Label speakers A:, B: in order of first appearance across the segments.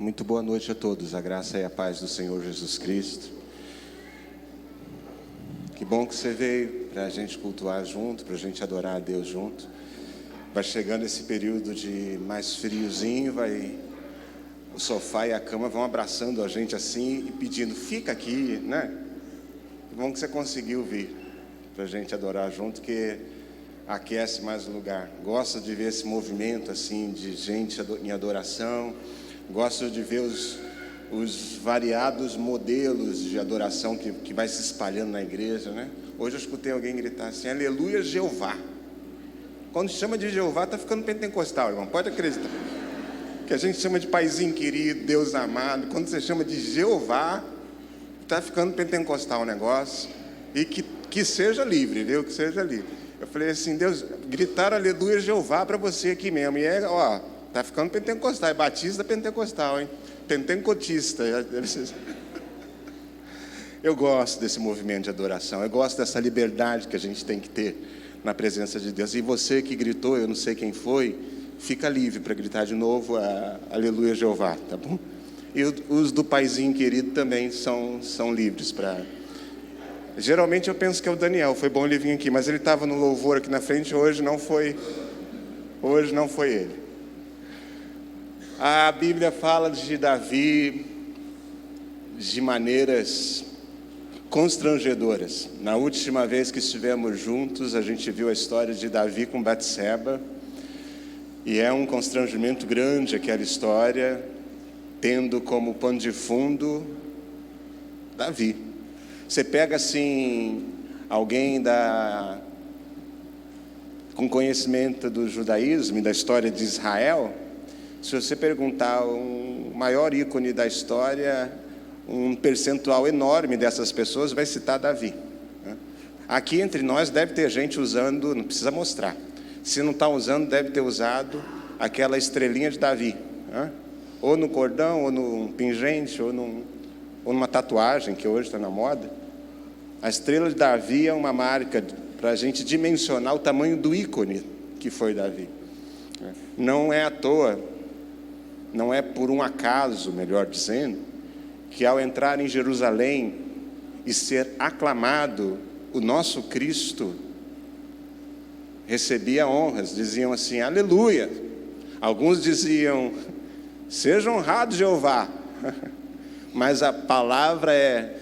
A: Muito boa noite a todos, a graça e a paz do Senhor Jesus Cristo. Que bom que você veio para a gente cultuar junto, para a gente adorar a Deus junto. Vai chegando esse período de mais friozinho, o sofá e a cama vão abraçando a gente assim e pedindo, fica aqui, né? Que bom que você conseguiu vir para a gente adorar junto, que aquece mais o lugar. Gosto de ver esse movimento assim de gente em adoração. Gosto de ver os variados modelos de adoração que vai se espalhando na igreja, né? Hoje eu escutei alguém gritar assim, aleluia Jeová. Quando chama de Jeová, está ficando pentecostal, irmão, pode acreditar. Que a gente chama de paizinho querido, Deus amado. Quando você chama de Jeová, está ficando pentecostal o negócio. E que seja livre, viu? Que seja livre. Eu falei assim, Deus, gritaram aleluia Jeová para você aqui mesmo. E tá ficando pentecostal, é batista pentecostal, hein? Pentecotista. Eu gosto desse movimento de adoração, eu gosto dessa liberdade que a gente tem que ter na presença de Deus. E você que gritou, eu não sei quem foi, fica livre para gritar de novo, aleluia Jeová, tá bom? E os do paizinho querido também são livres para... Geralmente eu penso que é o Daniel, foi bom ele vir aqui, mas ele estava no louvor aqui na frente, hoje não foi ele. A Bíblia fala de Davi de maneiras constrangedoras. Na última vez que estivemos juntos, a gente viu a história de Davi com Batseba, e é um constrangimento grande aquela história, tendo como pano de fundo Davi. Você pega assim, alguém com conhecimento do judaísmo e da história de Israel, se você perguntar o maior ícone da história, um percentual enorme dessas pessoas vai citar Davi. Aqui entre nós deve ter gente usando, não precisa mostrar, se não está usando, deve ter usado aquela estrelinha de Davi, ou no cordão, ou no pingente, ou numa tatuagem, que hoje está na moda. A estrela de Davi é uma marca para a gente dimensionar o tamanho do ícone que foi Davi. Não é à toa, não é por um acaso, melhor dizendo, que ao entrar em Jerusalém e ser aclamado, o nosso Cristo recebia honras, diziam assim, aleluia. Alguns diziam, seja honrado Jeová. Mas a palavra é,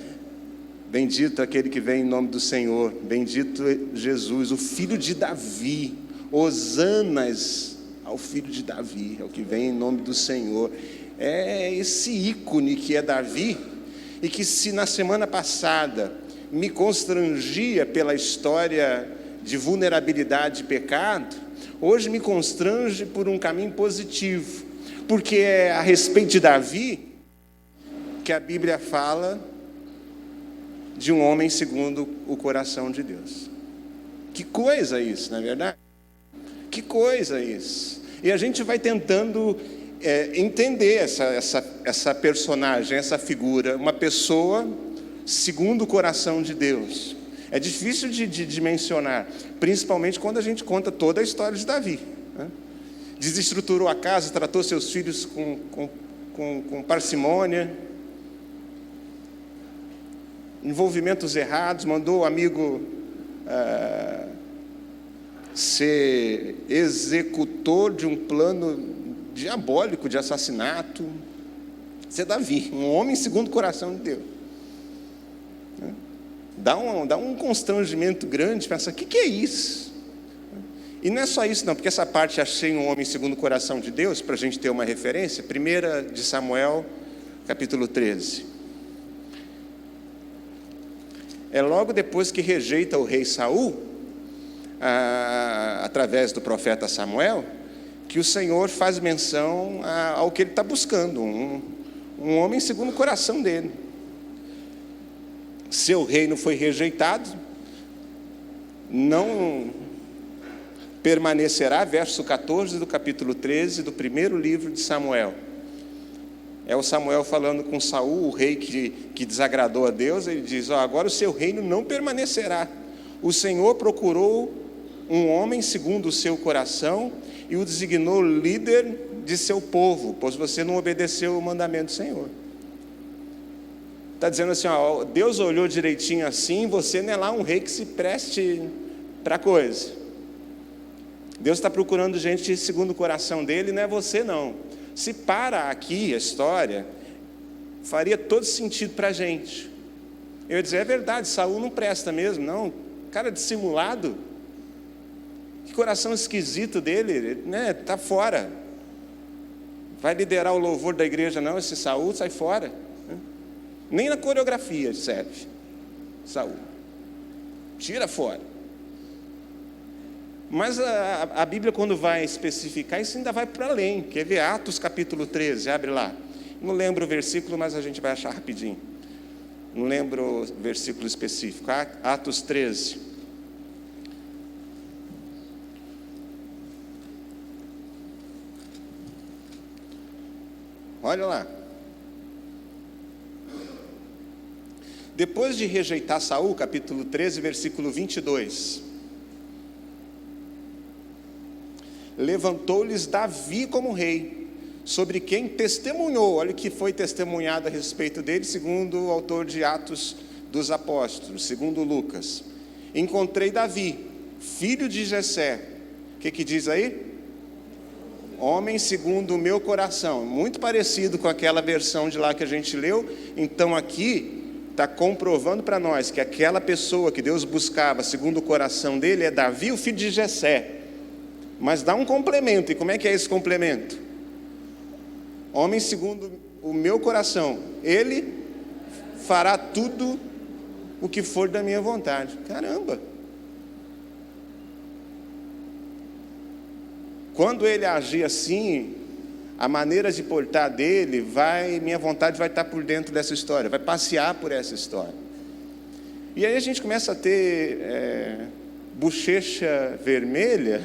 A: bendito aquele que vem em nome do Senhor, bendito Jesus, o filho de Davi, hosanas ao filho de Davi, é o que vem em nome do Senhor. É esse ícone que é Davi, e que se na semana passada me constrangia pela história de vulnerabilidade e pecado, hoje me constrange por um caminho positivo, porque é a respeito de Davi que a Bíblia fala de um homem segundo o coração de Deus. Que coisa isso, não é verdade? Que coisa isso. E a gente vai tentando entender essa personagem, essa figura, uma pessoa segundo o coração de Deus. É difícil de dimensionar, principalmente quando a gente conta toda a história de Davi, né? Desestruturou a casa, tratou seus filhos com parcimônia, envolvimentos errados, mandou o amigo ser executor de um plano diabólico de assassinato. Isso é Davi, um homem segundo o coração de Deus. Dá um constrangimento grande, pensa, o que é isso? E não é só isso não, porque essa parte achei um homem segundo o coração de Deus, para a gente ter uma referência, 1 de Samuel, capítulo 13. É logo depois que rejeita o rei Saul, através do profeta Samuel, que o Senhor faz menção ao que ele está buscando, um homem segundo o coração dele. Seu reino foi rejeitado, não permanecerá, verso 14 do capítulo 13 do primeiro livro de Samuel. É o Samuel falando com Saul, o rei que desagradou a Deus. Ele diz, agora o seu reino não permanecerá. O Senhor procurou um homem segundo o seu coração e o designou líder de seu povo, pois você não obedeceu o mandamento do Senhor. Está dizendo assim, ó, Deus olhou direitinho assim, você não é lá um rei que se preste para coisa. Deus está procurando gente segundo o coração dele, não é você não. Se para aqui a história, faria todo sentido para a gente. Eu ia dizer, é verdade, Saul não presta mesmo, não. Cara dissimulado. Que coração esquisito dele, né? Está fora. Vai liderar o louvor da igreja não, esse Saul sai fora. Nem na coreografia serve. Saul. Tira fora. Mas a Bíblia, quando vai especificar, isso ainda vai para além. Quer ver Atos capítulo 13, abre lá. Não lembro o versículo, mas a gente vai achar rapidinho. Não lembro o versículo específico. Atos 13. Olha lá. Depois de rejeitar Saul, capítulo 13, versículo 22. Levantou-lhes Davi como rei, sobre quem testemunhou, olha o que foi testemunhado a respeito dele, segundo o autor de Atos dos Apóstolos, segundo Lucas. Encontrei Davi, filho de Jessé. O que diz aí? Homem segundo o meu coração. Muito parecido com aquela versão de lá que a gente leu. Então aqui está comprovando para nós que aquela pessoa que Deus buscava segundo o coração dele é Davi, o filho de Jessé. Mas dá um complemento, e como é que é esse complemento? Homem segundo o meu coração, ele fará tudo o que for da minha vontade. Caramba! Quando ele agir assim, a maneira de portar dele, minha vontade vai estar por dentro dessa história, vai passear por essa história. E aí a gente começa a ter bochecha vermelha,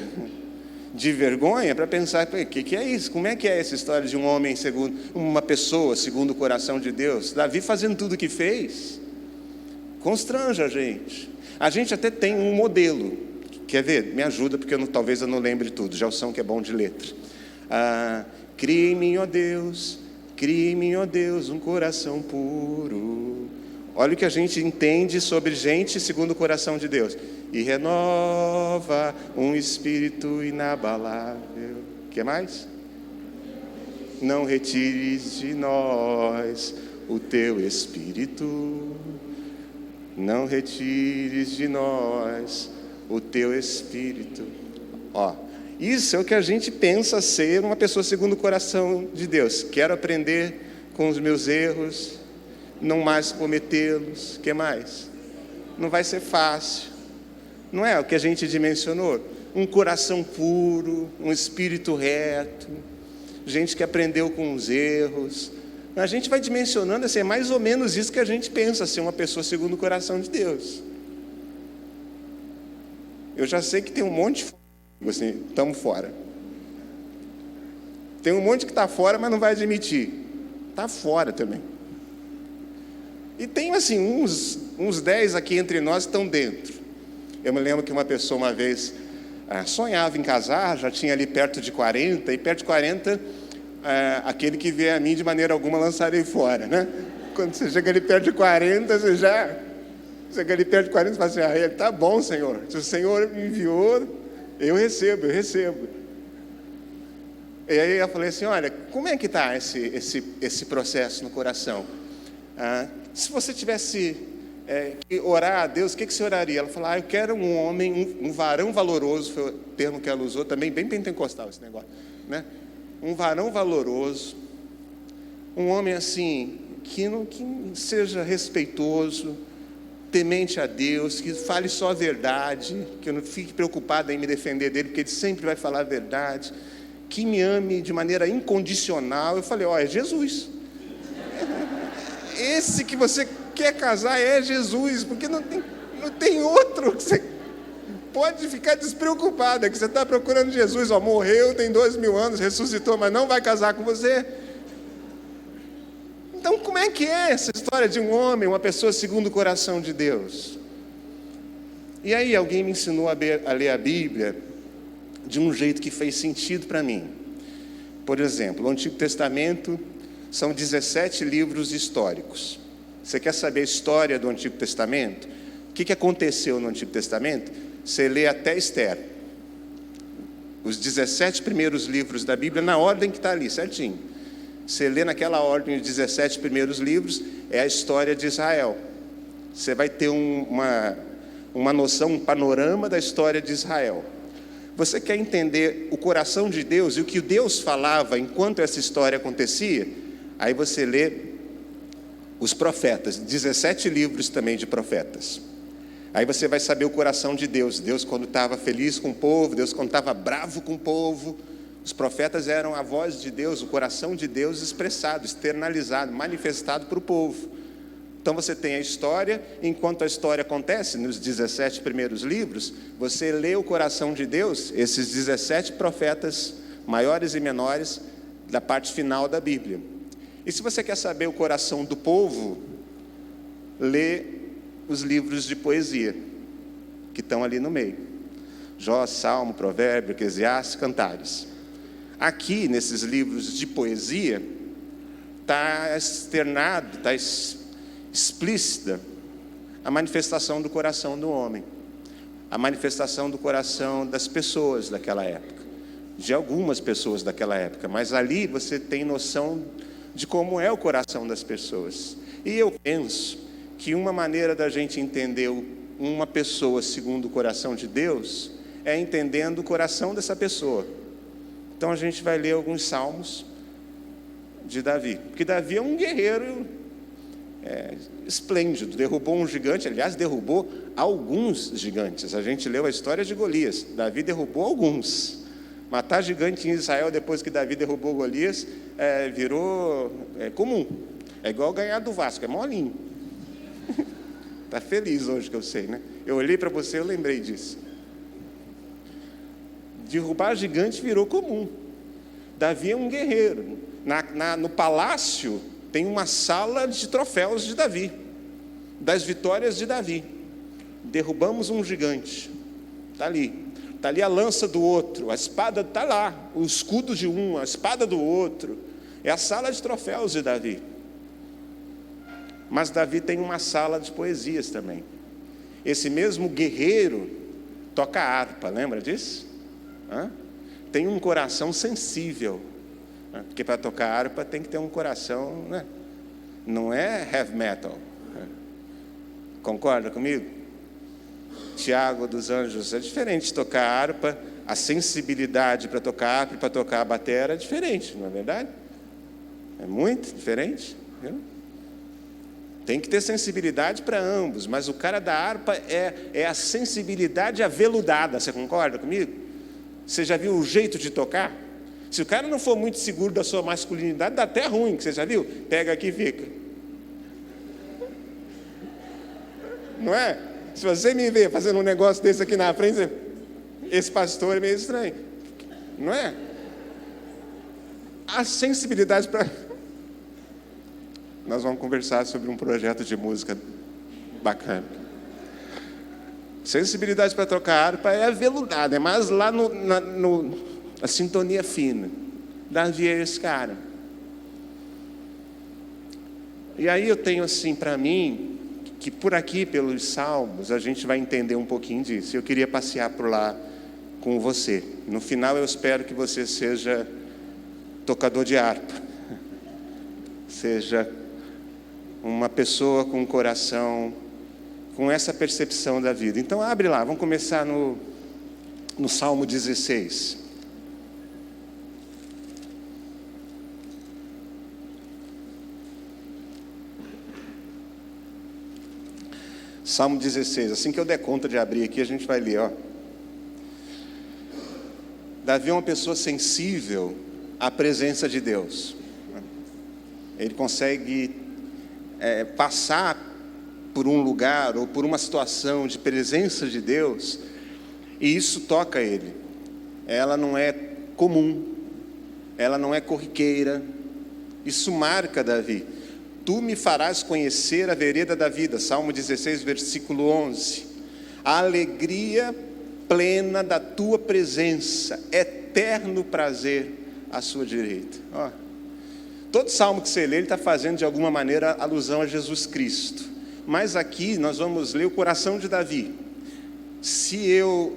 A: de vergonha, para pensar, o que é isso? Como é que é essa história de um homem segundo, uma pessoa segundo o coração de Deus? Davi fazendo tudo o que fez, constrange a gente. A gente até tem um modelo, quer ver? Me ajuda, porque talvez eu não lembre tudo, já o som que é bom de letra. Cria em mim, ó Deus, um coração puro. Olha o que a gente entende sobre gente segundo o coração de Deus. E renova um espírito inabalável. O que mais? Não retires de nós o teu espírito. Não retires de nós o teu espírito. Ó, isso é o que a gente pensa ser uma pessoa segundo o coração de Deus. Quero aprender com os meus erros, não mais cometê-los. O que mais? Não vai ser fácil. Não é o que a gente dimensionou? Um coração puro, um espírito reto, gente que aprendeu com os erros. A gente vai dimensionando, assim, é mais ou menos isso que a gente pensa ser uma pessoa segundo o coração de Deus. Eu já sei que tem um monte de assim, estamos fora. Tem um monte que está fora, mas não vai admitir. Está fora também. E tem assim, uns 10 aqui entre nós estão dentro. Eu me lembro que uma pessoa uma vez sonhava em casar, já tinha ali perto de 40, e perto de 40, aquele que vier a mim de maneira alguma lançarei fora, né? Quando você chega ali perto de 40, você chega ali perto de 40, você fala assim, tá bom, Senhor, se o Senhor me enviou, eu recebo. E aí eu falei assim, olha, como é que está esse processo no coração? Se você tivesse que orar a Deus, o que você oraria? Ela falou, eu quero um homem, um varão valoroso, foi o termo que ela usou, também bem pentecostal esse negócio, né? Um varão valoroso, um homem assim, que seja respeitoso, temente a Deus, que fale só a verdade, que eu não fique preocupado em me defender dele, porque ele sempre vai falar a verdade, que me ame de maneira incondicional. Eu falei, é Jesus. Esse que você quer casar é Jesus, porque não tem outro. Você pode ficar despreocupada, que você está procurando Jesus, morreu, tem 2000 anos, ressuscitou, mas não vai casar com você. Então, como é que é essa história de um homem, uma pessoa segundo o coração de Deus? E aí alguém me ensinou a ler a Bíblia de um jeito que fez sentido para mim. Por exemplo, o Antigo Testamento são 17 livros históricos. Você quer saber a história do Antigo Testamento? O que aconteceu no Antigo Testamento? Você lê até Esther. Os 17 primeiros livros da Bíblia, na ordem que está ali, certinho. Você lê naquela ordem os 17 primeiros livros, é a história de Israel. Você vai ter uma noção, um panorama da história de Israel. Você quer entender o coração de Deus e o que Deus falava enquanto essa história acontecia? Aí você lê os profetas, 17 livros também de profetas. Aí você vai saber o coração de Deus. Deus quando estava feliz com o povo, Deus quando estava bravo com o povo. Os profetas eram a voz de Deus, o coração de Deus expressado, externalizado, manifestado para o povo. Então você tem a história, enquanto a história acontece, nos 17 primeiros livros, você lê o coração de Deus, esses 17 profetas, maiores e menores, da parte final da Bíblia. E se você quer saber o coração do povo, lê os livros de poesia, que estão ali no meio. Jó, Salmo, Provérbio, Eclesiastes, Cantares. Aqui, nesses livros de poesia, está externado, está explícita a manifestação do coração do homem, a manifestação do coração das pessoas daquela época, de algumas pessoas daquela época, mas ali você tem noção de como é o coração das pessoas. E eu penso que uma maneira da gente entender uma pessoa segundo o coração de Deus é entendendo o coração dessa pessoa. Então a gente vai ler alguns salmos de Davi, porque Davi é um guerreiro esplêndido, derrubou um gigante, aliás, derrubou alguns gigantes. A gente leu a história de Golias, Davi derrubou alguns. Matar gigante em Israel depois que Davi derrubou Golias virou comum. É igual ganhar do Vasco, é molinho. Está feliz hoje que eu sei, né? Eu olhei para você, eu lembrei disso. Derrubar gigante virou comum. Davi é um guerreiro. No palácio tem uma sala de troféus de Davi, das vitórias de Davi. Derrubamos um gigante, está ali a lança do outro, a espada está lá, o escudo de um, a espada do outro, é a sala de troféus de Davi. Mas Davi tem uma sala de poesias também. Esse mesmo guerreiro toca harpa, lembra disso? Tem um coração sensível, porque para tocar harpa tem que ter um coração, né? Não é heavy metal. Concorda comigo? Tiago dos Anjos, é diferente de tocar harpa, a sensibilidade para tocar harpa e para tocar a bateria é diferente, não é verdade? É muito diferente, viu? Tem que ter sensibilidade para ambos, mas o cara da harpa é a sensibilidade aveludada, você concorda comigo? Você já viu o jeito de tocar? Se o cara não for muito seguro da sua masculinidade, dá até ruim, que você já viu? Pega aqui e fica. Não é? Se você me ver fazendo um negócio desse aqui na frente, esse pastor é meio estranho. Não é? A sensibilidade para... Nós vamos conversar sobre um projeto de música bacana. Sensibilidade para tocar harpa é aveludada, é mais lá a sintonia fina. Davi é esse cara. E aí eu tenho assim para mim, que por aqui, pelos salmos, a gente vai entender um pouquinho disso. Eu queria passear por lá com você. No final eu espero que você seja tocador de harpa. Seja uma pessoa com um coração, com essa percepção da vida. Então abre lá, vamos começar no Salmo 16. Salmo 16, assim que eu der conta de abrir aqui, a gente vai ler, ó. Davi é uma pessoa sensível à presença de Deus. Ele consegue passar por um lugar ou por uma situação de presença de Deus, e isso toca ele. Ela não é comum, ela não é corriqueira. Isso marca Davi. Tu me farás conhecer a vereda da vida, Salmo 16, versículo 11. A alegria plena da tua presença, eterno prazer à sua direita. Ó, todo salmo que você lê, ele está fazendo de alguma maneira alusão a Jesus Cristo. Mas aqui nós vamos ler o coração de Davi. Se eu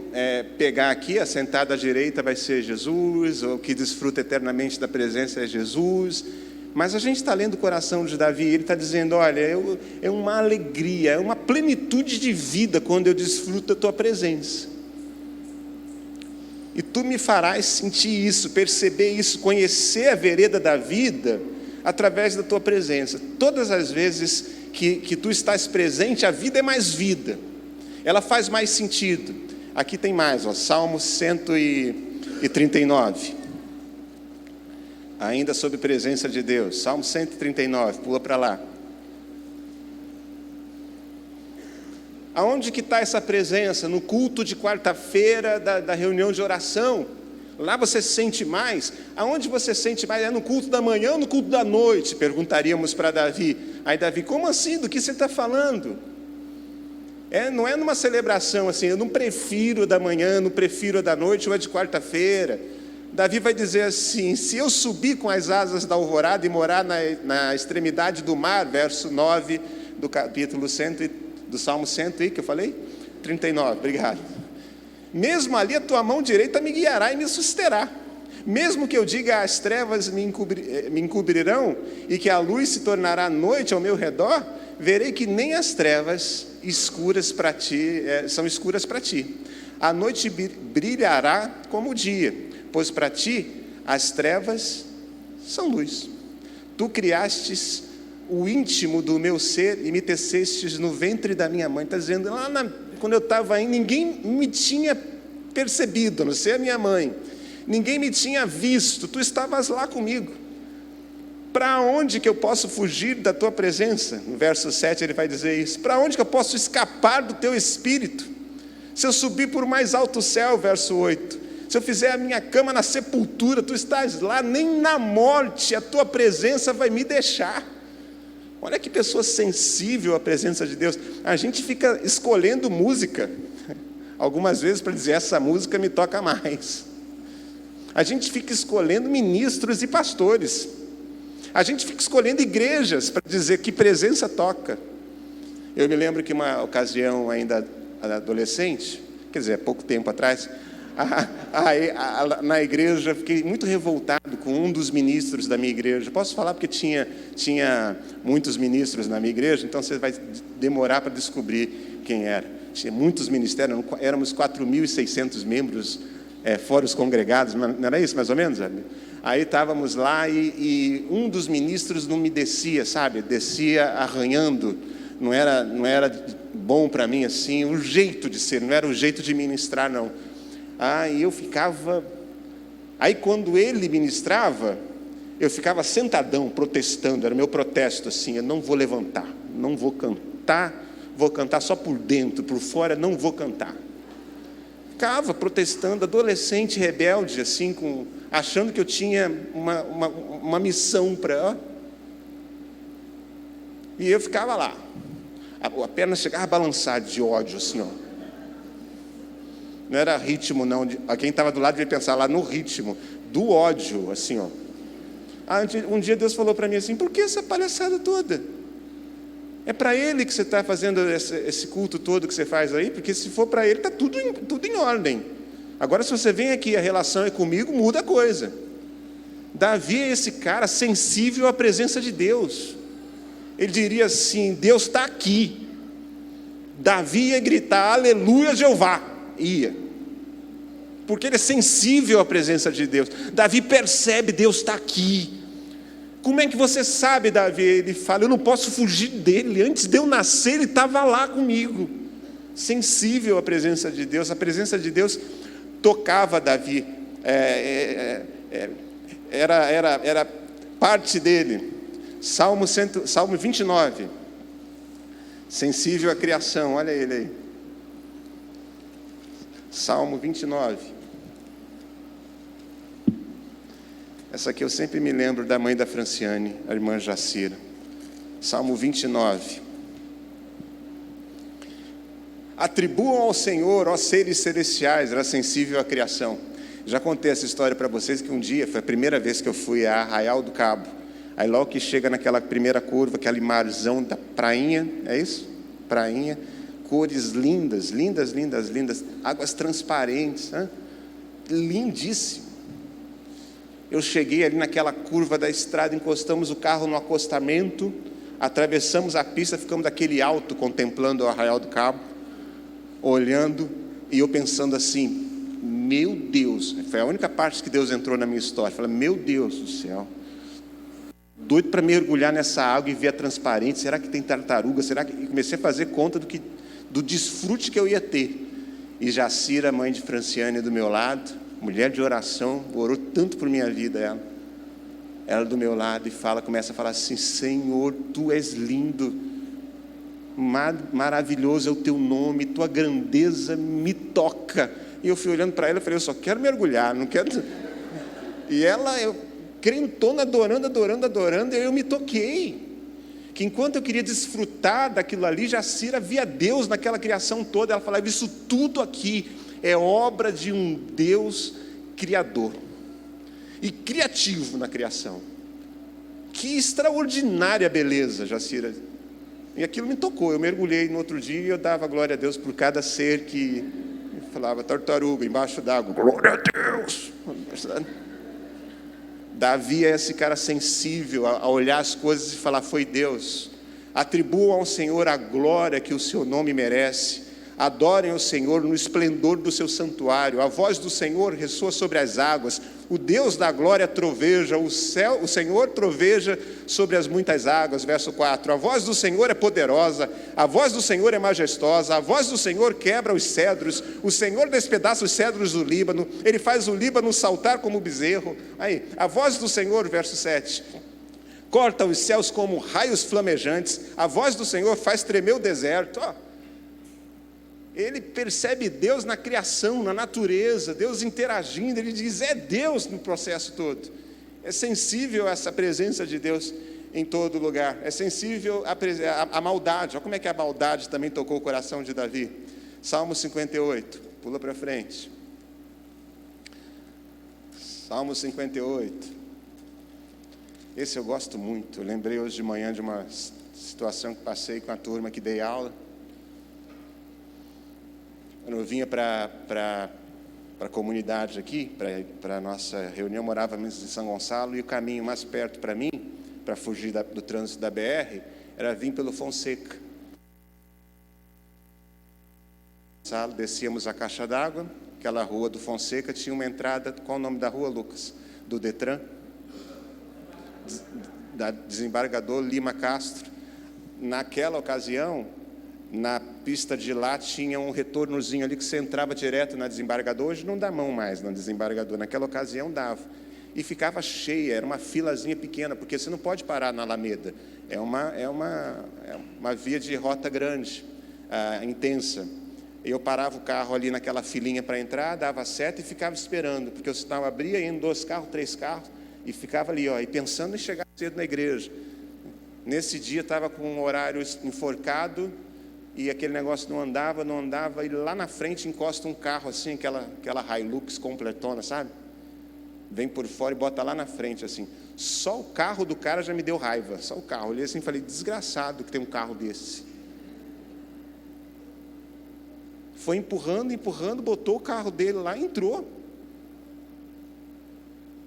A: pegar aqui, assentado à direita vai ser Jesus, ou que desfruta eternamente da presença é Jesus. Mas a gente está lendo o coração de Davi, ele está dizendo, olha, é uma alegria, é uma plenitude de vida quando eu desfruto da tua presença. E tu me farás sentir isso, perceber isso, conhecer a vereda da vida através da tua presença. Todas as vezes que tu estás presente, a vida é mais vida. Ela faz mais sentido. Aqui tem mais, ó, Salmo 139. Ainda sobre presença de Deus. Salmo 139, pula para lá. Aonde que está essa presença? No culto de quarta-feira da reunião de oração. Lá você sente mais. Aonde você sente mais? É no culto da manhã ou no culto da noite? Perguntaríamos para Davi. Aí Davi, como assim? Do que você está falando? Não é numa celebração assim, eu não prefiro da manhã, não prefiro da noite ou é de quarta-feira. Davi vai dizer assim, se eu subir com as asas da alvorada e morar na extremidade do mar, verso 9 do capítulo 100, do Salmo 100, que eu falei? 39, obrigado. Mesmo ali a tua mão direita me guiará e me susterá. Mesmo que eu diga as trevas me encobrirão e que a luz se tornará noite ao meu redor, verei que nem as trevas escuras para ti são escuras para ti. A noite brilhará como o dia, pois para ti as trevas são luz. Tu criastes o íntimo do meu ser e me tecestes no ventre da minha mãe. Está dizendo, quando eu estava aí, ninguém me tinha percebido, a não ser a minha mãe. Ninguém me tinha visto, tu estavas lá comigo. Para onde que eu posso fugir da tua presença? No verso 7 ele vai dizer isso. Para onde que eu posso escapar do teu espírito? Se eu subir por mais alto céu, verso 8. Se eu fizer a minha cama na sepultura, tu estás lá, nem na morte a tua presença vai me deixar. Olha que pessoa sensível à presença de Deus. A gente fica escolhendo música, algumas vezes para dizer, essa música me toca mais. A gente fica escolhendo ministros e pastores. A gente fica escolhendo igrejas para dizer que presença toca. Eu me lembro que uma ocasião ainda adolescente, quer dizer, pouco tempo atrás, na igreja, fiquei muito revoltado com um dos ministros da minha igreja. Posso falar porque tinha muitos ministros na minha igreja, então você vai demorar para descobrir quem era. Tinha muitos ministérios, éramos 4.600 membros, fora os congregados, não era isso mais ou menos? Sabe? Aí estávamos lá e um dos ministros não me descia, sabe? Descia arranhando, não era bom para mim assim, o jeito de ser, não era o jeito de ministrar não. E eu ficava, aí quando ele ministrava, eu ficava sentadão, protestando, era o meu protesto assim, eu não vou levantar, não vou cantar só por dentro, por fora não vou cantar. Ficava protestando, adolescente, rebelde, assim, achando que eu tinha uma missão para... E eu ficava lá, a perna chegava a balançar de ódio, assim, ó. Não era ritmo, não. Quem estava do lado devia pensar lá no ritmo, do ódio, assim, ó. Um dia Deus falou para mim assim, por que essa palhaçada toda? É para Ele que você está fazendo esse culto todo que você faz aí? Porque se for para Ele, está tudo em ordem. Agora, se você vem aqui, a relação é comigo, muda a coisa. Davi é esse cara sensível à presença de Deus. Ele diria assim, Deus está aqui. Davi ia gritar, aleluia, Jeová. Ia. Porque ele é sensível à presença de Deus. Davi percebe, Deus está aqui. Como é que você sabe, Davi? Ele fala, eu não posso fugir dele. Antes de eu nascer, ele estava lá comigo. Sensível à presença de Deus. A presença de Deus tocava Davi. Era parte dele. Salmo 29. Sensível à criação. Olha ele aí. Salmo 29. Essa aqui eu sempre me lembro da mãe da Franciane, a irmã Jacira. Salmo 29. Atribuam ao Senhor, ó seres celestiais, era sensível à criação. Já contei essa história para vocês, que um dia, foi a primeira vez que eu fui a Arraial do Cabo. Aí logo que chega naquela primeira curva, aquele marzão da prainha, é isso? Prainha, cores lindas, lindas, lindas, lindas, águas transparentes, né? Lindíssimo. Eu cheguei ali naquela curva da estrada, encostamos o carro no acostamento, atravessamos a pista, ficamos daquele alto, contemplando o Arraial do Cabo, olhando, e eu pensando assim, meu Deus, foi a única parte que Deus entrou na minha história. Falei, meu Deus do céu, doido para mergulhar nessa água e ver a transparente. Será que tem tartaruga? Será que... E comecei a fazer conta do desfrute que eu ia ter. E Jacira, mãe de Franciane, do meu lado, mulher de oração, orou tanto por minha vida, ela do meu lado, e começa a falar assim, Senhor, Tu és lindo, maravilhoso é o Teu nome, Tua grandeza me toca. E eu fui olhando para ela e falei, eu só quero mergulhar, não quero... E ela, crentona, adorando, adorando, adorando, e eu me toquei. Que enquanto eu queria desfrutar daquilo ali, Jacira via Deus naquela criação toda. Ela falava, isso tudo aqui é obra de um Deus criador. E criativo na criação. Que extraordinária beleza, Jacira. E aquilo me tocou. Eu mergulhei no outro dia e eu dava glória a Deus por cada ser que... falava tartaruga embaixo d'água, glória a Deus. Davi é esse cara sensível a olhar as coisas e falar, foi Deus. Atribuam ao Senhor a glória que o seu nome merece. Adorem o Senhor no esplendor do seu santuário. A voz do Senhor ressoa sobre as águas. O Deus da glória troveja, o Senhor troveja sobre as muitas águas. Verso 4, a voz do Senhor é poderosa, a voz do Senhor é majestosa, a voz do Senhor quebra os cedros, o Senhor despedaça os cedros do Líbano, Ele faz o Líbano saltar como bezerro. Aí, a voz do Senhor, verso 7, corta os céus como raios flamejantes, a voz do Senhor faz tremer o deserto. Ele percebe Deus na criação, na natureza, Deus interagindo, ele diz, é Deus no processo todo. É sensível a essa presença de Deus em todo lugar, é sensível à maldade. Olha como é que a maldade também tocou o coração de Davi. Salmo 58, pula para frente. Salmo 58. Esse eu gosto muito. Eu lembrei hoje de manhã de uma situação que passei com a turma que dei aula. Quando eu vinha para a comunidade aqui, para a nossa reunião, morávamos em São Gonçalo, e o caminho mais perto para mim, para fugir do trânsito da BR, era vir pelo Fonseca. Descíamos a caixa d'água, aquela rua do Fonseca tinha uma entrada, qual o nome da rua, Lucas? Do Detran? Da desembargador Lima Castro. Naquela ocasião, na pista de lá tinha um retornozinho ali que você entrava direto na desembargador. Hoje não dá mão mais na desembargador, naquela ocasião dava. E ficava cheia, era uma filazinha pequena, porque você não pode parar na Alameda. É uma via de rota grande, intensa. Eu parava o carro ali naquela filinha para entrar, dava seta e ficava esperando, porque o sinal abria, indo 2 carros, 3 carros, e ficava ali, e pensando em chegar cedo na igreja. Nesse dia estava com um horário enforcado, e aquele negócio não andava, e lá na frente encosta um carro assim, aquela Hilux completona, sabe? Vem por fora e bota lá na frente, assim. Só o carro do cara já me deu raiva, só o carro. Olhei assim e falei, desgraçado que tem um carro desse. Foi empurrando, botou o carro dele lá e entrou.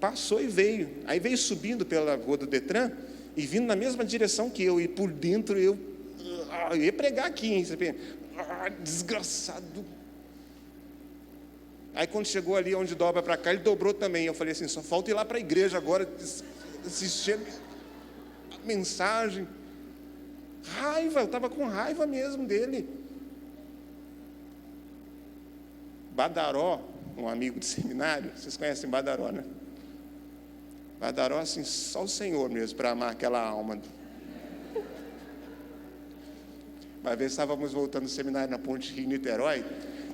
A: Passou e veio. Aí veio subindo pela rua do Detran, e vindo na mesma direção que eu, e por dentro eu ia pregar aqui, hein? Desgraçado. Aí quando chegou ali onde dobra para cá, ele dobrou também. Eu falei assim, só falta ir lá para a igreja agora, assistir a mensagem. Raiva, eu estava com raiva mesmo dele. Badaró, um amigo de seminário, vocês conhecem Badaró, né? Badaró, assim, só o Senhor mesmo para amar aquela alma. Uma vez estávamos voltando do seminário na Ponte Rio-Niterói,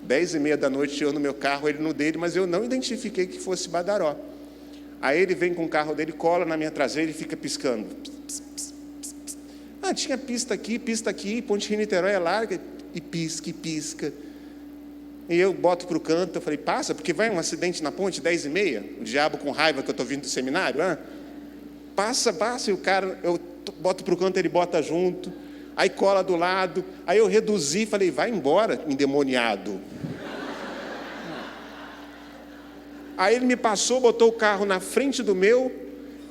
A: 10h30 da noite, eu no meu carro, ele no dele, mas eu não identifiquei que fosse Badaró. Aí ele vem com o carro dele, cola na minha traseira e fica piscando. Tinha pista aqui, Ponte Rio-Niterói é larga, e pisca, e pisca. E eu boto para o canto, eu falei, passa, porque vai um acidente na ponte, 10h30, o diabo com raiva que eu estou vindo do seminário, passa, e o cara, eu boto para o canto, ele bota junto, aí cola do lado, aí eu reduzi, falei, vai embora, endemoniado. Aí ele me passou, botou o carro na frente do meu,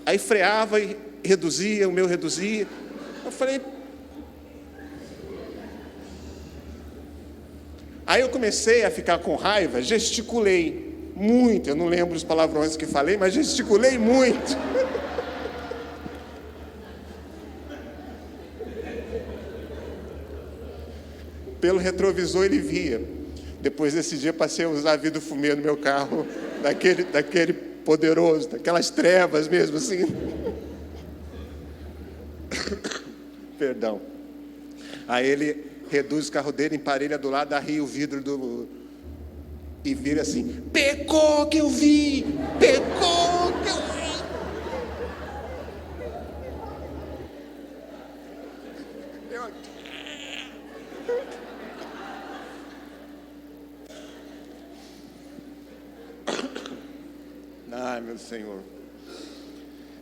A: aí freava e reduzia, o meu reduzia. Eu falei... Aí eu comecei a ficar com raiva, gesticulei muito, eu não lembro os palavrões que falei, mas gesticulei muito. Pelo retrovisor ele via. Depois desse dia passei a usar vidro fumê no meu carro, daquele poderoso, daquelas trevas mesmo assim. Perdão. Aí ele reduz o carro dele, emparelha do lado, arria o vidro e vira assim, pecou que eu vi, pecou que eu vi. Ai, meu Senhor.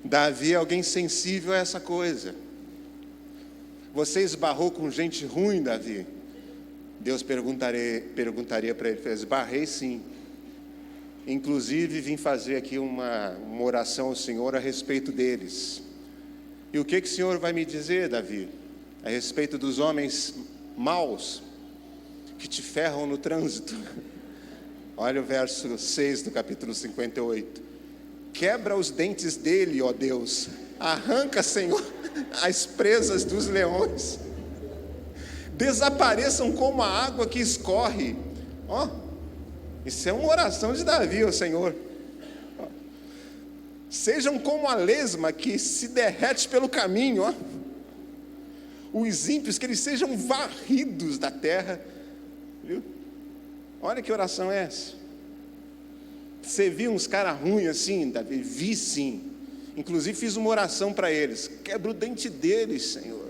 A: Davi é alguém sensível a essa coisa. Você esbarrou com gente ruim, Davi? Deus perguntaria para ele, esbarrei sim. Inclusive vim fazer aqui uma oração ao Senhor a respeito deles. E o que o Senhor vai me dizer, Davi? A respeito dos homens maus, que te ferram no trânsito. Olha o verso 6 do capítulo 58. Quebra os dentes dele, ó Deus. Arranca, Senhor, as presas dos leões. Desapareçam como a água que escorre. Isso é uma oração de Davi, ó Senhor. Sejam como a lesma que se derrete pelo caminho. Os ímpios, que eles sejam varridos da terra. Viu? Olha que oração é essa. Você viu uns caras ruins assim, Davi? Vi sim. Inclusive fiz uma oração para eles. Quebra o dente deles, Senhor.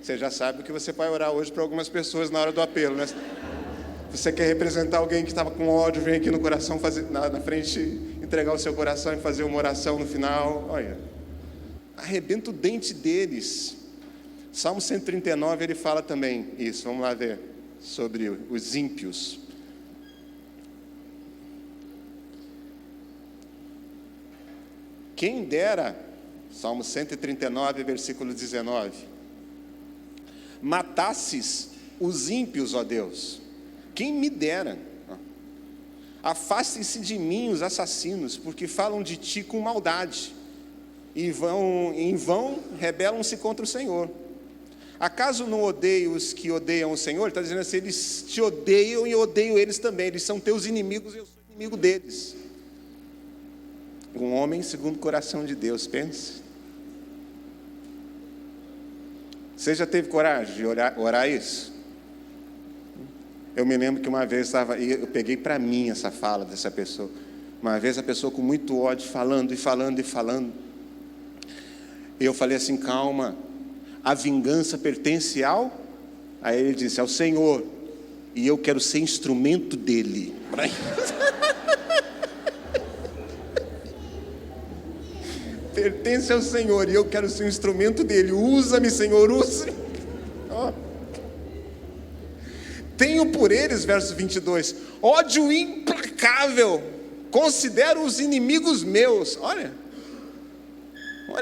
A: Você já sabe o que você vai orar hoje para algumas pessoas na hora do apelo, né? Você quer representar alguém que estava com ódio, vem aqui no coração, na frente, entregar o seu coração e fazer uma oração no final. Olha, arrebenta o dente deles. Salmo 139, ele fala também isso. Vamos lá ver sobre os ímpios. Quem dera, Salmo 139, versículo 19, matasses os ímpios, ó Deus. Quem me dera. Afastem-se de mim os assassinos, porque falam de ti com maldade, e em vão rebelam-se contra o Senhor. Acaso não odeio os que odeiam o Senhor? Ele está dizendo assim, eles te odeiam e eu odeio eles também. Eles são teus inimigos e eu sou inimigo deles. Um homem segundo o coração de Deus, pense. Você já teve coragem de orar isso? Eu me lembro que uma vez eu peguei para mim essa fala dessa pessoa. Uma vez a pessoa com muito ódio, falando. E eu falei assim, calma, a vingança pertence ao... Aí ele disse, ao Senhor. E eu quero ser instrumento dele. Pertence ao Senhor e eu quero ser um instrumento dele. Usa-me, Senhor, usa-me. Tenho por eles, verso 22, ódio implacável, considero os inimigos meus. Olha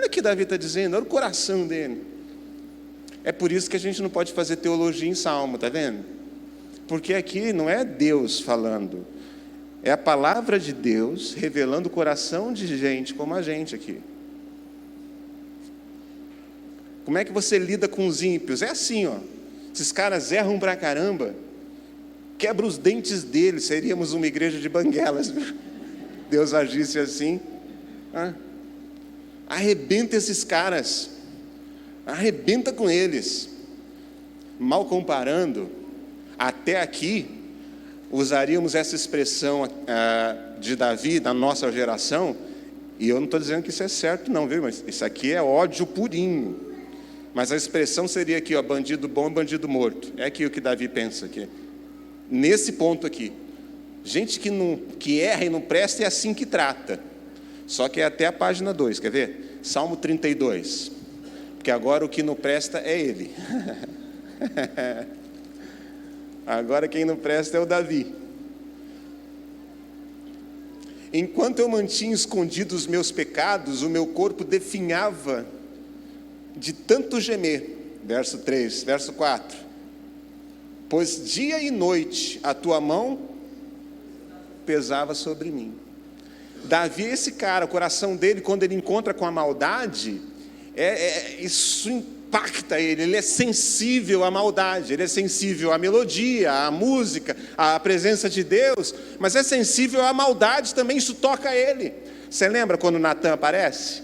A: o que Davi está dizendo, olha o coração dele. É por isso que a gente não pode fazer teologia em salmo, está vendo? Porque aqui não é Deus falando, é a palavra de Deus revelando o coração de gente como a gente aqui. Como é que você lida com os ímpios? É assim, esses caras erram pra caramba, quebra os dentes deles, seríamos uma igreja de banguelas. Deus agisse assim, arrebenta esses caras, arrebenta com eles. Mal comparando, até aqui, usaríamos essa expressão de Davi, da nossa geração, e eu não estou dizendo que isso é certo não, viu? Mas isso aqui é ódio purinho. Mas a expressão seria aqui, bandido bom e bandido morto. É aqui o que Davi pensa aqui. nesse ponto aqui. Gente que erra e não presta é assim que trata. Só que é até a página 2, quer ver? Salmo 32. Porque agora o que não presta é ele. Agora quem não presta é o Davi. Enquanto eu mantinha escondidos os meus pecados, o meu corpo definhava de tanto gemer. Verso 3, verso 4. Pois dia e noite a tua mão pesava sobre mim. Davi, esse cara, o coração dele, quando ele encontra com a maldade, isso impacta ele é sensível à maldade, ele é sensível à melodia, à música, à presença de Deus, mas é sensível à maldade também, isso toca ele. Você lembra quando Natan aparece?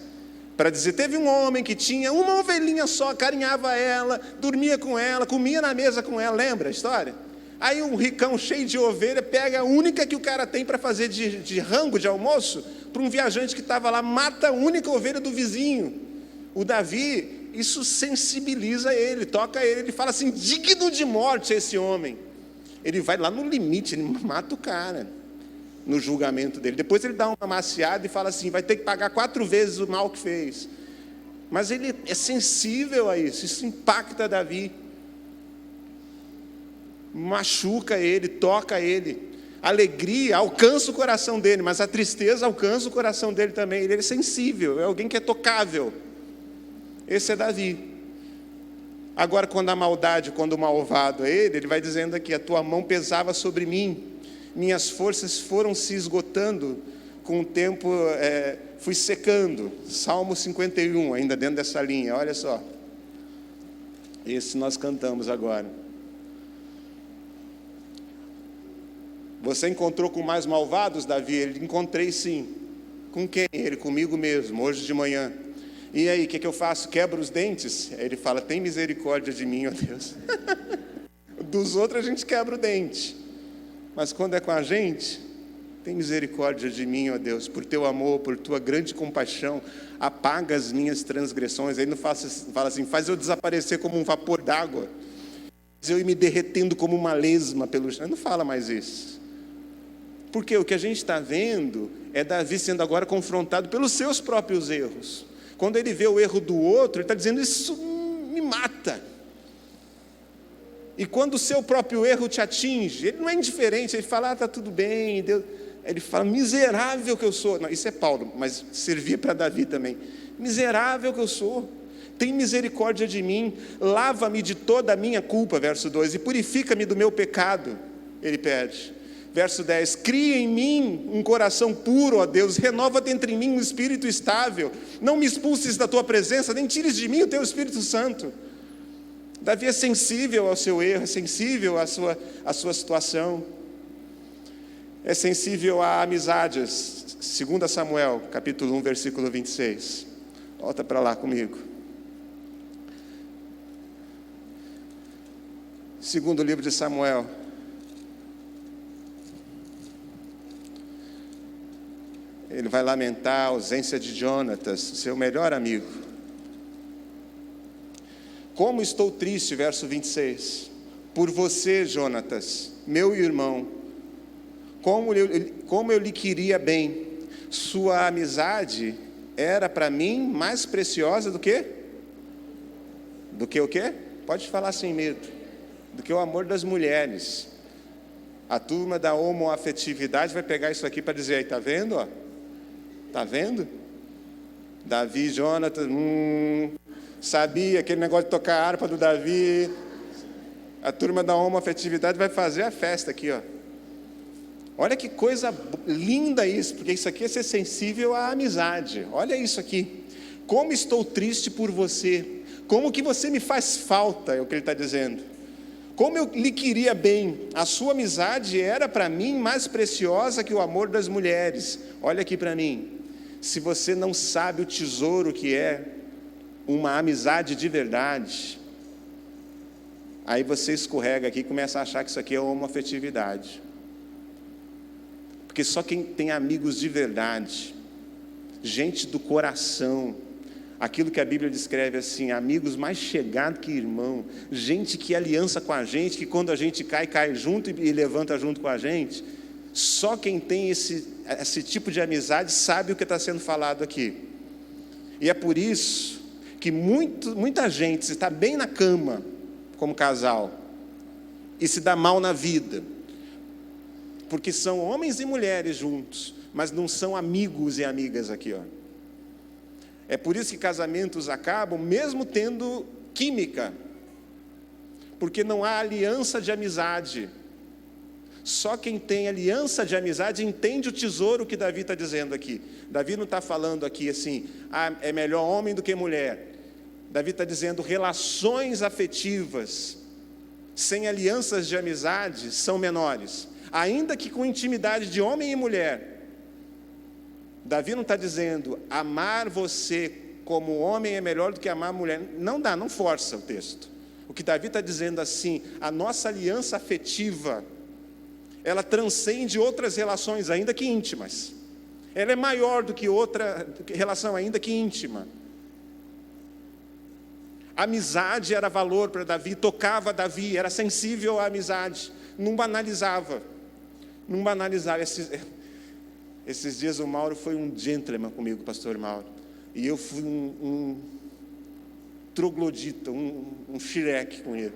A: Para dizer, teve um homem que tinha uma ovelhinha só, carinhava ela, dormia com ela, comia na mesa com ela, lembra a história? Aí um ricão cheio de ovelha pega a única que o cara tem para fazer de rango de almoço, para um viajante que estava lá, mata a única ovelha do vizinho. O Davi, isso sensibiliza ele, toca ele, ele fala assim, digno de morte esse homem. Ele vai lá no limite, ele mata o cara, no julgamento dele. Depois ele dá uma maciada e fala assim, vai ter que pagar 4 vezes o mal que fez. Mas ele é sensível a isso impacta Davi. Machuca ele, toca ele. A alegria alcança o coração dele, mas a tristeza alcança o coração dele também. Ele é sensível, é alguém que é tocável. Esse é Davi. Agora, quando a maldade, quando o malvado é ele vai dizendo aqui, a tua mão pesava sobre mim, minhas forças foram se esgotando, com o tempo fui secando. Salmo 51, ainda dentro dessa linha, olha só. Esse nós cantamos agora. Você encontrou com mais malvados, Davi? Ele, encontrei sim. Com quem? Ele, comigo mesmo, hoje de manhã. E aí, o que eu faço? Quebro os dentes? Ele fala, tem misericórdia de mim, ó Deus. Dos outros a gente quebra o dente. Mas quando é com a gente, tem misericórdia de mim, ó Deus. Por teu amor, por tua grande compaixão, apaga as minhas transgressões. Aí não fala assim, faz eu desaparecer como um vapor d'água. Faz eu ir me derretendo como uma lesma pelo chão. Não fala mais isso. Porque o que a gente está vendo é Davi sendo agora confrontado pelos seus próprios erros. Quando ele vê o erro do outro, ele está dizendo, isso me mata. E quando o seu próprio erro te atinge, ele não é indiferente, ele fala, está tudo bem, Deus. Ele fala, miserável que eu sou. Não, isso é Paulo, mas servia para Davi também. Miserável que eu sou, tem misericórdia de mim, lava-me de toda a minha culpa, verso 2, e purifica-me do meu pecado, ele pede. Verso 10, cria em mim um coração puro, ó Deus, renova dentro em mim um espírito estável, não me expulses da tua presença, nem tires de mim o teu Espírito Santo. Davi é sensível ao seu erro, é sensível à sua situação, é sensível a amizades. 2 Samuel, capítulo 1, versículo 26. Volta para lá comigo. Segundo livro de Samuel. Ele vai lamentar a ausência de Jonatas, seu melhor amigo. Como estou triste, verso 26, por você, Jonatas, meu irmão. Como eu lhe queria bem. Sua amizade era para mim mais preciosa do que? Do que o quê? Pode falar sem medo. Do que o amor das mulheres. A turma da homoafetividade vai pegar isso aqui para dizer, aí, está vendo? Está vendo? Davi e Jonatas, sabia aquele negócio de tocar a harpa do Davi. A turma da homoafetividade vai fazer a festa aqui, ó. Olha que coisa linda isso, porque isso aqui é ser sensível à amizade. Olha isso aqui. Como estou triste por você. Como que você me faz falta, é o que ele está dizendo. Como eu lhe queria bem. A sua amizade era para mim mais preciosa que o amor das mulheres. Olha aqui para mim. Se você não sabe o tesouro que é uma amizade de verdade, aí você escorrega aqui e começa a achar que isso aqui é homoafetividade. Porque só quem tem amigos de verdade, gente do coração, aquilo que a Bíblia descreve assim, amigos mais chegados que irmão, gente que aliança com a gente, que quando a gente cai, cai junto e levanta junto com a gente. Só quem tem esse tipo de amizade sabe o que está sendo falado aqui. E é por isso que muita gente está bem na cama como casal e se dá mal na vida, porque são homens e mulheres juntos, mas não são amigos e amigas aqui, ó. É por isso que casamentos acabam mesmo tendo química, porque não há aliança de amizade. Só quem tem aliança de amizade entende o tesouro que Davi está dizendo aqui. Davi não está falando aqui assim, é melhor homem do que mulher. Davi está dizendo relações afetivas sem alianças de amizade são menores, ainda que com intimidade de homem e mulher. Davi não está dizendo, amar você como homem é melhor do que amar a mulher. Não dá, não força o texto. O que Davi está dizendo assim, a nossa aliança afetiva, ela transcende outras relações, ainda que íntimas. Ela é maior do que outra relação, ainda que íntima. A amizade era valor para Davi, tocava Davi, era sensível à amizade, não banalizava. Não banalizava. Esses dias o Mauro foi um gentleman comigo, pastor Mauro. E eu fui um troglodita, um xireque com ele.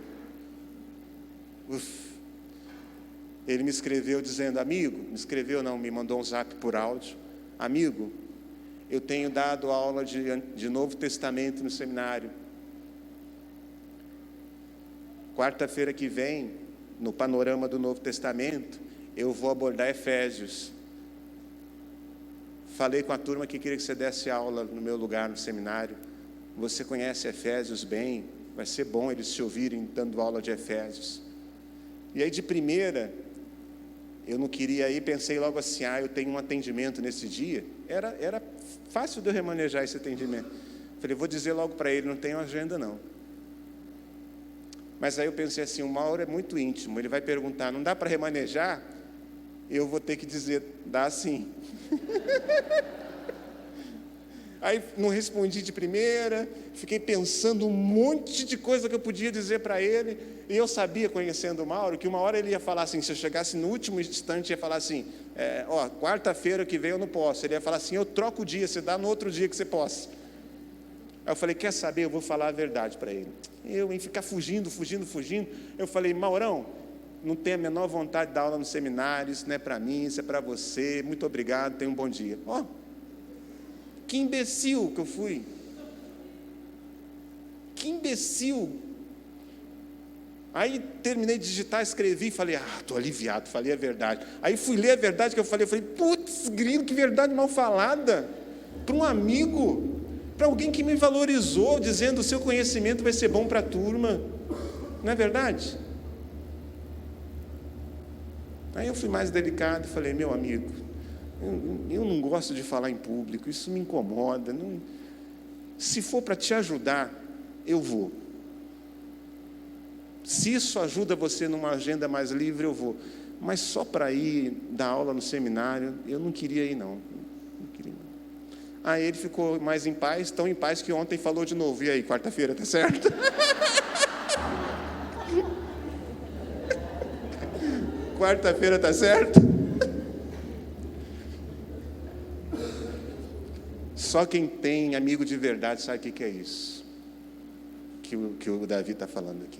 A: Ele me escreveu dizendo, amigo, me mandou um zap por áudio. Amigo, eu tenho dado aula de Novo Testamento no seminário. Quarta-feira que vem, no panorama do Novo Testamento, eu vou abordar Efésios. Falei com a turma que queria que você desse aula no meu lugar no seminário. Você conhece Efésios bem, vai ser bom eles te ouvirem dando aula de Efésios. E aí de primeira, eu não queria ir, pensei logo assim, eu tenho um atendimento nesse dia. Era fácil de eu remanejar esse atendimento. Falei, vou dizer logo para ele, não tenho agenda não. Mas aí eu pensei assim, o Mauro é muito íntimo, ele vai perguntar, não dá para remanejar? Eu vou ter que dizer, dá sim. Aí não respondi de primeira, fiquei pensando um monte de coisa que eu podia dizer para ele, e eu sabia, conhecendo o Mauro, que uma hora ele ia falar assim, se eu chegasse no último instante, ia falar assim, quarta-feira que vem eu não posso. Ele ia falar assim, eu troco o dia, você dá no outro dia que você possa. Aí eu falei, quer saber, eu vou falar a verdade para ele. Eu, em ficar fugindo, eu falei, Maurão, não tenho a menor vontade de dar aula no seminário, isso não é para mim, isso é para você, muito obrigado, tenha um bom dia. Que imbecil que eu fui. Que imbecil. Aí terminei de digitar, escrevi e falei, estou aliviado, falei a verdade. Aí fui ler a verdade que eu falei, putz, grilo, que verdade mal falada. Para um amigo, para alguém que me valorizou, dizendo, o seu conhecimento vai ser bom para a turma. Não é verdade? Aí eu fui mais delicado e falei, meu amigo, eu não gosto de falar em público, isso me incomoda. Se for para te ajudar, eu vou. Se isso ajuda você numa agenda mais livre, eu vou. Mas só para ir dar aula no seminário, eu não queria ir, não. Aí ele ficou mais em paz, tão em paz que ontem falou de novo. E aí, quarta-feira, tá certo? Quarta-feira tá certo? Só quem tem amigo de verdade sabe o que é isso. Que o Davi está falando aqui.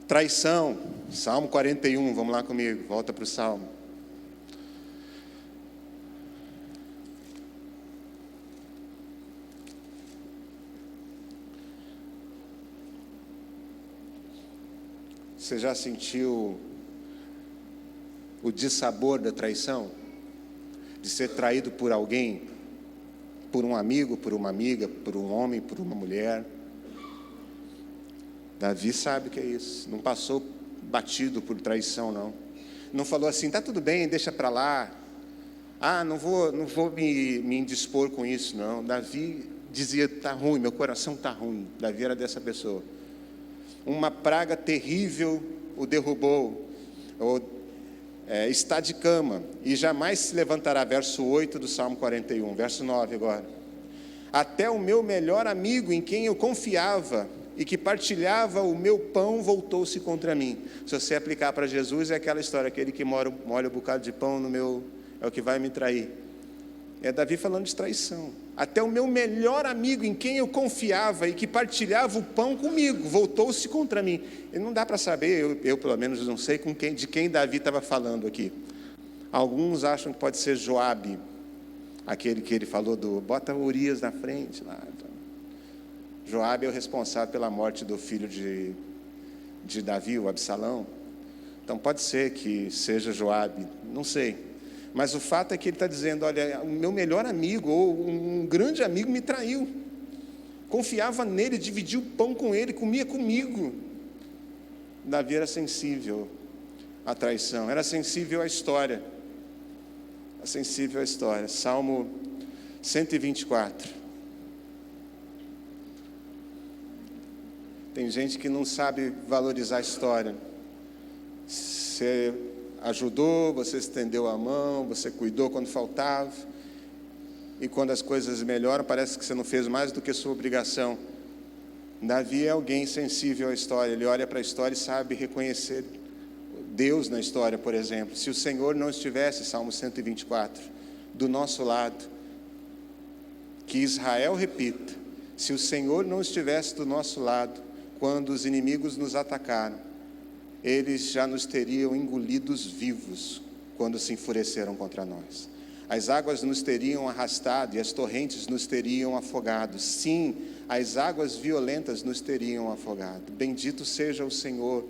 A: Traição, Salmo 41, vamos lá comigo, volta para o Salmo. Você já sentiu o dissabor da traição? De ser traído por alguém, por um amigo, por uma amiga, por um homem, por uma mulher? Davi sabe o que é isso. Não passou batido por traição, não. Não falou assim, tá tudo bem, deixa para lá. Não vou me indispor com isso, não. Davi dizia, tá ruim, meu coração tá ruim. Davi era dessa pessoa. Uma praga terrível o derrubou, está de cama, e jamais se levantará, verso 8 do Salmo 41, verso 9 agora. Até o meu melhor amigo, em quem eu confiava e que partilhava o meu pão, voltou-se contra mim. Se você aplicar para Jesus, é aquela história, aquele que molha um bocado de pão no meu, é o que vai me trair. É Davi falando de traição. Até o meu melhor amigo, em quem eu confiava e que partilhava o pão comigo, voltou-se contra mim. E não dá para saber, eu pelo menos não sei de quem Davi estava falando aqui. Alguns acham que pode ser Joabe, aquele que ele falou bota Urias na frente lá. Joabe é o responsável pela morte do filho de Davi, o Absalão. Então pode ser que seja Joabe, não sei. Mas o fato é que ele está dizendo, olha, o meu melhor amigo, ou um grande amigo me traiu. Confiava nele, dividia o pão com ele, comia comigo. Davi era sensível à traição, era sensível à história. Era sensível à história. Salmo 124. Tem gente que não sabe valorizar a história. Você ajudou, você estendeu a mão, você cuidou quando faltava. E quando as coisas melhoram, parece que você não fez mais do que sua obrigação. Davi é alguém sensível à história. Ele olha para a história e sabe reconhecer Deus na história, por exemplo. Se o Senhor não estivesse, Salmo 124, do nosso lado, que Israel repita, se o Senhor não estivesse do nosso lado, quando os inimigos nos atacaram, eles já nos teriam engolidos vivos quando se enfureceram contra nós. As águas nos teriam arrastado e as torrentes nos teriam afogado. Sim, as águas violentas nos teriam afogado. Bendito seja o Senhor,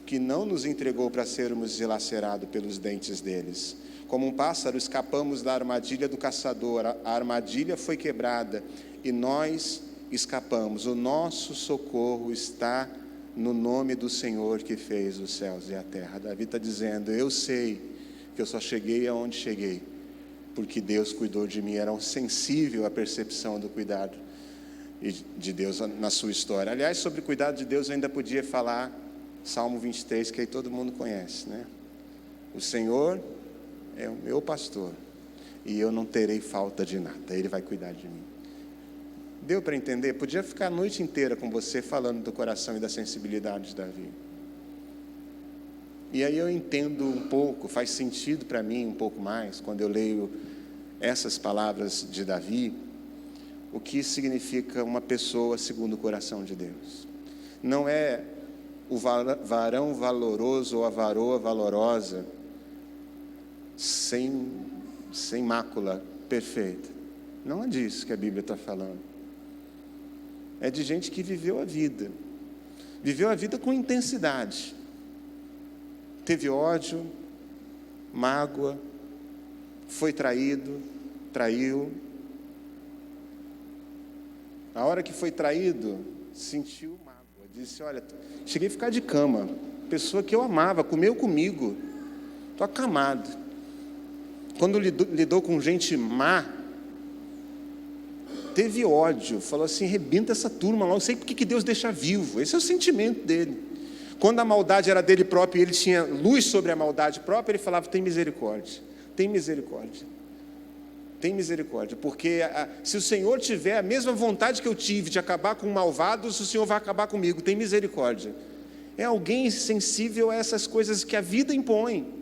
A: que não nos entregou para sermos dilacerados pelos dentes deles. Como um pássaro, escapamos da armadilha do caçador. A armadilha foi quebrada e nós escapamos. O nosso socorro está no nome do Senhor que fez os céus e a terra. Davi está dizendo, eu sei que eu só cheguei aonde cheguei, porque Deus cuidou de mim. Era sensível à percepção do cuidado de Deus na sua história. Aliás, sobre o cuidado de Deus eu ainda podia falar Salmo 23, que aí todo mundo conhece, né? O Senhor é o meu pastor e eu não terei falta de nada, Ele vai cuidar de mim. Deu para entender? Podia ficar a noite inteira com você falando do coração e da sensibilidade de Davi. E aí eu entendo um pouco, faz sentido para mim um pouco mais, quando eu leio essas palavras de Davi, o que significa uma pessoa segundo o coração de Deus. Não é o varão valoroso ou a varoa valorosa, sem mácula perfeita. Não é disso que a Bíblia está falando. É de gente que viveu a vida com intensidade. Teve ódio, mágoa, foi traído, traiu. A hora que foi traído, sentiu mágoa. Disse, olha, cheguei a ficar de cama. Pessoa que eu amava, comeu comigo. Estou acamado. Quando lidou com gente má, teve ódio. Falou assim, rebenta essa turma lá. Eu sei porque que Deus deixa vivo. Esse é o sentimento dele. Quando a maldade era dele próprio e ele tinha luz sobre a maldade própria, ele falava, tem misericórdia, tem misericórdia, tem misericórdia, porque se o Senhor tiver a mesma vontade que eu tive de acabar com malvados, o Senhor vai acabar comigo, tem misericórdia. É alguém sensível a essas coisas que a vida impõe,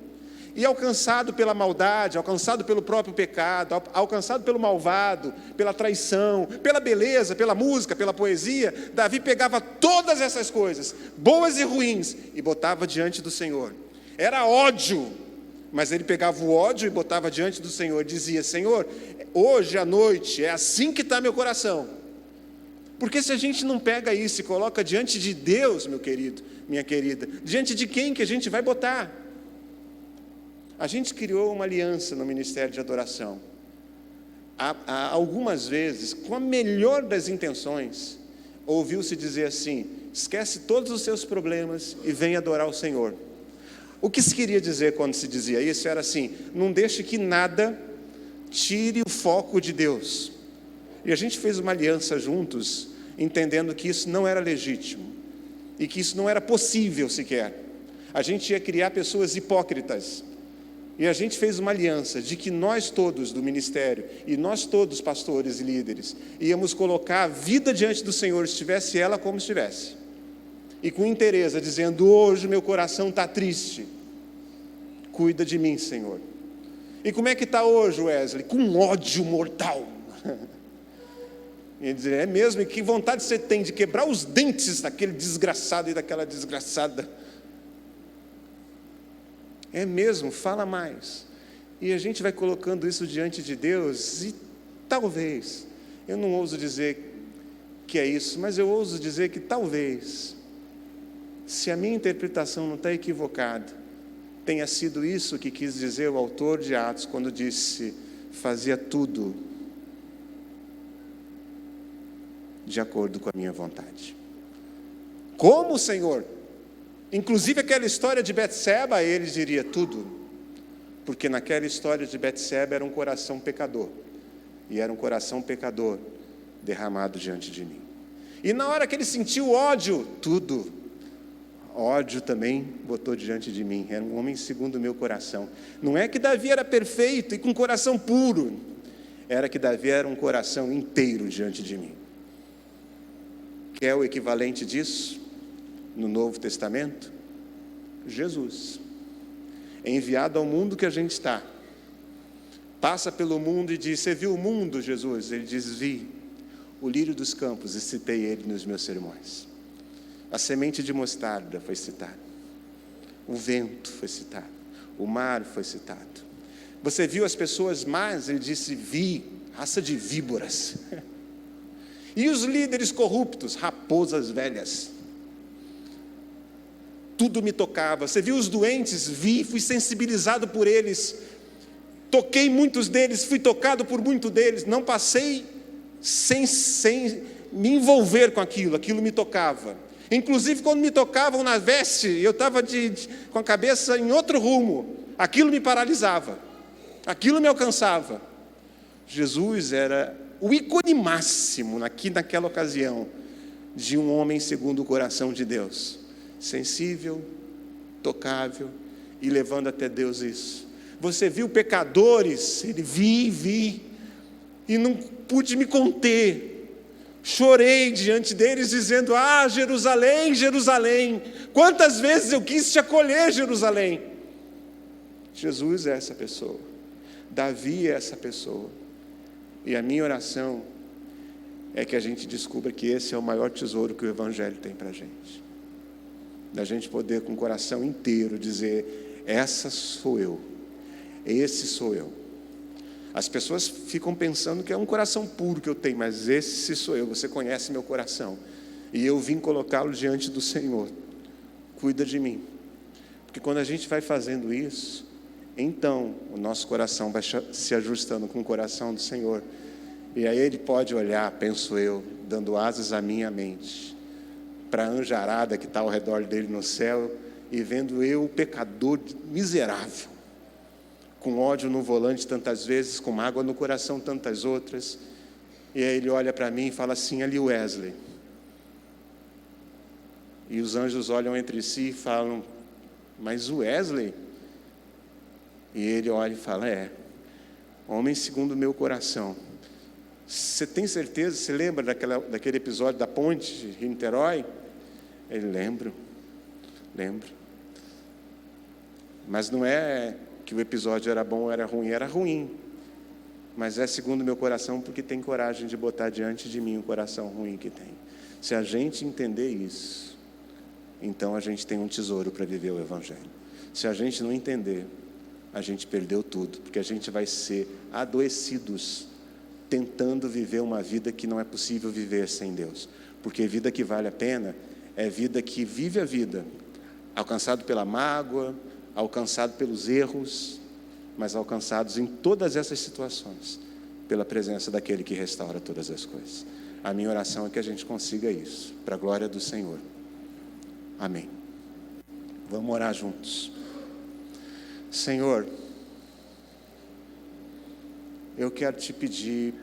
A: e alcançado pela maldade, alcançado pelo próprio pecado, alcançado pelo malvado, pela traição, pela beleza, pela música, pela poesia, Davi pegava todas essas coisas, boas e ruins, e botava diante do Senhor. Era ódio, mas ele pegava o ódio e botava diante do Senhor, e dizia, Senhor, hoje à noite é assim que está meu coração. Porque se a gente não pega isso e coloca diante de Deus, meu querido, minha querida, diante de quem que a gente vai botar? A gente criou uma aliança no Ministério de Adoração. Algumas vezes, com a melhor das intenções, ouviu-se dizer assim, esquece todos os seus problemas e vem adorar o Senhor. O que se queria dizer quando se dizia isso era assim, não deixe que nada tire o foco de Deus. E a gente fez uma aliança juntos, entendendo que isso não era legítimo, e que isso não era possível sequer. A gente ia criar pessoas hipócritas, E a gente fez uma aliança de que nós todos do ministério, e nós todos pastores e líderes, íamos colocar a vida diante do Senhor, estivesse ela como estivesse. E com interesse, dizendo: hoje meu coração está triste. Cuida de mim, Senhor. E como é que está hoje, Wesley? Com ódio mortal. E ele dizia: é mesmo? E que vontade você tem de quebrar os dentes daquele desgraçado e daquela desgraçada? É mesmo? Fala mais. E a gente vai colocando isso diante de Deus, e talvez, eu não ouso dizer que é isso, mas eu ouso dizer que talvez, se a minha interpretação não está equivocada, tenha sido isso que quis dizer o autor de Atos, quando disse: fazia tudo de acordo com a minha vontade. Como, Senhor? Inclusive aquela história de Betseba, ele diria tudo, porque naquela história de Betseba era um coração pecador, e era um coração pecador derramado diante de mim. E na hora que ele sentiu ódio, tudo, ódio também botou diante de mim. Era um homem segundo o meu coração. Não é que Davi era perfeito e com coração puro, era que Davi era um coração inteiro diante de mim. Quer o equivalente disso no Novo Testamento? Jesus, enviado ao mundo que a gente está, passa pelo mundo e diz: você viu o mundo, Jesus? Ele diz: vi o lírio dos campos, e citei ele nos meus sermões. A semente de mostarda foi citada, o vento foi citado, o mar foi citado. Você viu as pessoas más? Ele disse: vi, raça de víboras. E os líderes corruptos? Raposas velhas. Tudo me tocava. Você viu os doentes? Vi, fui sensibilizado por eles. Toquei muitos deles, fui tocado por muitos deles. Não passei sem me envolver com aquilo, aquilo me tocava. Inclusive quando me tocavam na veste, eu estava com a cabeça em outro rumo, aquilo me paralisava, aquilo me alcançava. Jesus era o ícone máximo naquela ocasião de um homem segundo o coração de Deus, sensível, tocável e levando até Deus isso. Você viu pecadores? Ele vi e não pude me conter. Chorei diante deles dizendo: ah, Jerusalém, Jerusalém, quantas vezes eu quis te acolher, Jerusalém. Jesus é essa pessoa, Davi é essa pessoa, e a minha oração é que a gente descubra que esse é o maior tesouro que o Evangelho tem para a gente, da gente poder com o coração inteiro dizer: essa sou eu, esse sou eu. As pessoas ficam pensando que é um coração puro que eu tenho, mas esse sou eu. Você conhece meu coração, e eu vim colocá-lo diante do Senhor. Cuida de mim, porque quando a gente vai fazendo isso, então o nosso coração vai se ajustando com o coração do Senhor, e aí Ele pode olhar, penso eu, dando asas à minha mente, para a anjarada que está ao redor dele no céu, e vendo eu, o pecador miserável, com ódio no volante tantas vezes, com mágoa no coração tantas outras, e aí Ele olha para mim e fala assim: ali Wesley. E os anjos olham entre si e falam: mas o Wesley? E ele olha e fala: é, homem segundo o meu coração. Você tem certeza? Você lembra daquele episódio da ponte de Niterói? Ele: lembro. Mas não é que o episódio era bom ou era ruim, mas é segundo o meu coração, porque tem coragem de botar diante de mim o coração ruim que tem. Se a gente entender isso, então a gente tem um tesouro para viver o Evangelho. Se a gente não entender, a gente perdeu tudo, porque a gente vai ser adoecidos tentando viver uma vida que não é possível viver sem Deus, porque vida que vale a pena é vida que vive a vida, alcançado pela mágoa, alcançado pelos erros, mas alcançados em todas essas situações, pela presença daquele que restaura todas as coisas. A minha oração é que a gente consiga isso, para a glória do Senhor. Amém. Vamos orar juntos. Senhor, eu quero te pedir,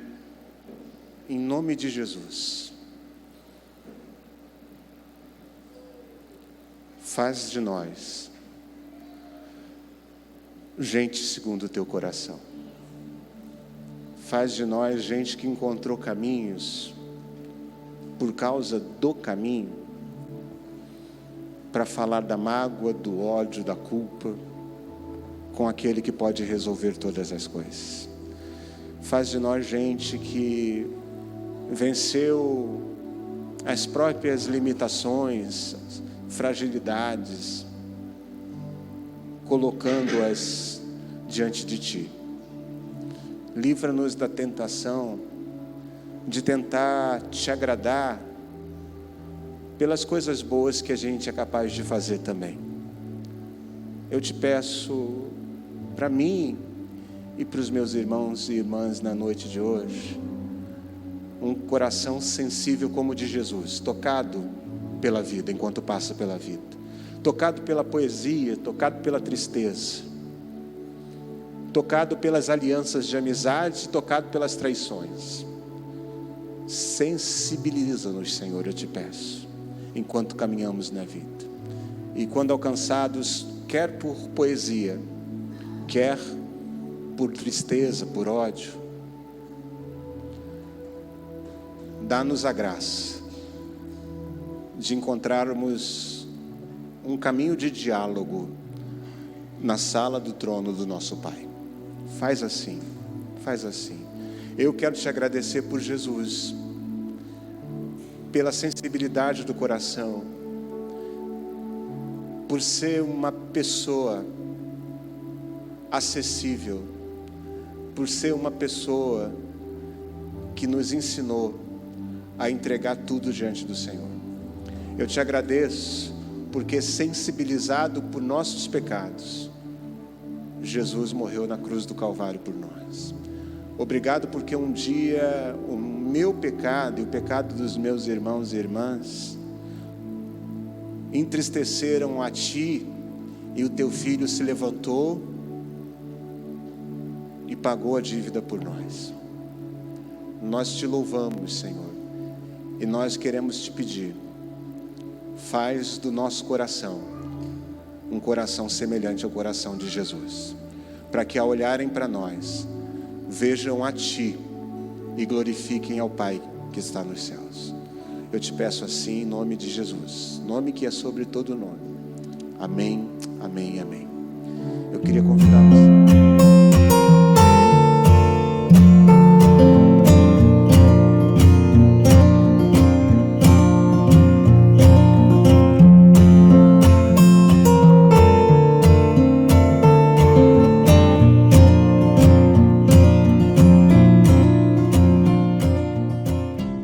A: em nome de Jesus, faz de nós gente segundo o teu coração. Faz de nós gente que encontrou caminhos por causa do caminho, para falar da mágoa, do ódio, da culpa, com aquele que pode resolver todas as coisas. Faz de nós gente que venceu as próprias limitações, fragilidades, colocando-as diante de Ti. Livra-nos da tentação de tentar Te agradar pelas coisas boas que a gente é capaz de fazer também. Eu Te peço, para mim e para os meus irmãos e irmãs na noite de hoje, um coração sensível como o de Jesus, tocado pela vida enquanto passa pela vida, tocado pela poesia, tocado pela tristeza, tocado pelas alianças de amizade, tocado pelas traições. Sensibiliza-nos, Senhor, eu Te peço, enquanto caminhamos na vida. E quando alcançados, quer por poesia, quer por tristeza, por ódio, dá-nos a graça de encontrarmos um caminho de diálogo na sala do trono do nosso Pai. Faz assim, faz assim. Eu quero Te agradecer por Jesus, pela sensibilidade do coração, por ser uma pessoa acessível, por ser uma pessoa que nos ensinou a entregar tudo diante do Senhor. Eu Te agradeço porque, sensibilizado por nossos pecados, Jesus morreu na cruz do Calvário por nós. Obrigado porque um dia o meu pecado e o pecado dos meus irmãos e irmãs entristeceram a Ti, e o Teu Filho se levantou e pagou a dívida por nós. Nós Te louvamos, Senhor, e nós queremos Te pedir, faz do nosso coração um coração semelhante ao coração de Jesus, para que ao olharem para nós, vejam a Ti e glorifiquem ao Pai que está nos céus. Eu Te peço assim em nome de Jesus, nome que é sobre todo nome. Amém, amém, amém. Eu queria convidá-los.